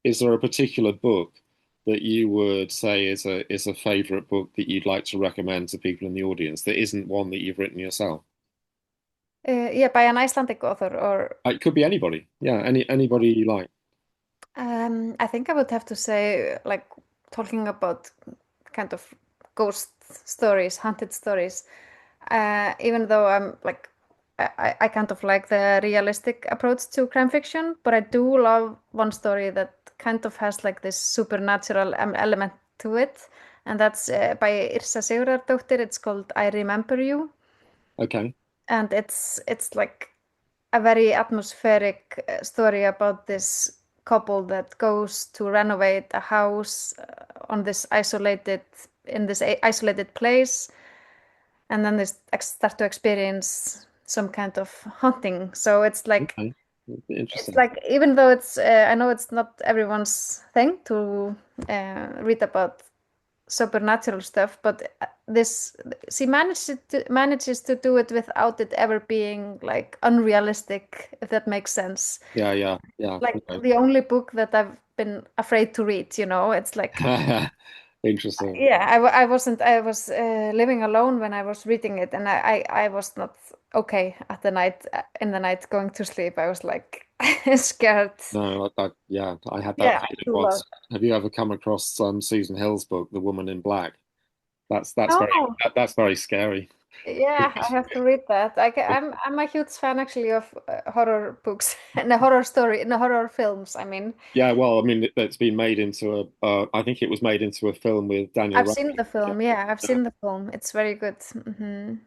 is there a particular book that you would say is a favorite book that you'd like to recommend to people in the audience that isn't one that you've written yourself? Yeah, by an Icelandic author, or It could be anybody. Yeah, anybody you like. I think I would have to say, like, talking about kind of ghost stories, haunted stories. Even though I'm like, I kind of like the realistic approach to crime fiction, but I do love one story that kind of has like this supernatural element to it, and that's by Yrsa Sigurðardóttir. It's called I Remember You, Okay. and it's like a very atmospheric story about this couple that goes to renovate a house on this isolated place, and then they start to experience some kind of haunting. So Okay. it's Interesting. like even though it's I know it's not everyone's thing to read about supernatural stuff, but this she manages to do it without it ever being like unrealistic, if that makes sense. Yeah, yeah, yeah. Like Okay. the only book that I've been afraid to read, it's like Interesting. yeah, I wasn't I was living alone when I was reading it, and I was not okay at the night in the night going to sleep. I was like scared. No, yeah, I had that Yeah, I feeling do love. once. Have you ever come across Susan Hill's book, The Woman in Black? No. That's very scary. Yeah, I have to read that. I'm a huge fan actually of horror books and the horror story and the horror films. I mean, Yeah, well, I mean, it's been made into I think it was made into a film with Daniel I've seen the Radcliffe. film. Yeah, I've seen the film. It's very good.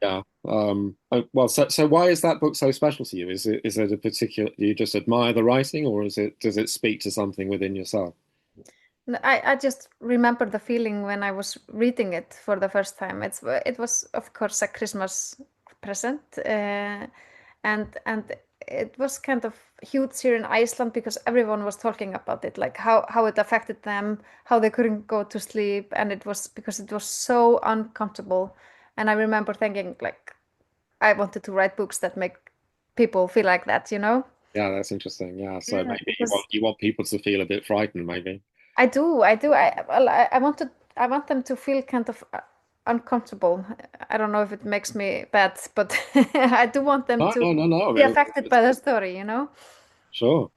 Yeah. Well, so why is that book so special to you? Is it a particular, do you just admire the writing, or does it speak to something within yourself? I just remember the feeling when I was reading it for the first time. It was of course a Christmas present, and it was kind of huge here in Iceland because everyone was talking about it, like how it affected them, how they couldn't go to sleep, and it was because it was so uncomfortable. And I remember thinking like I wanted to write books that make people feel like that, you know? Yeah, that's interesting. Yeah, so Yeah, maybe because you want people to feel a bit frightened, maybe. I do. I want them to feel kind of uncomfortable. I don't know if it makes me bad, but I do want them No, to no, no, no. I be mean, affected by the story, you know? sure.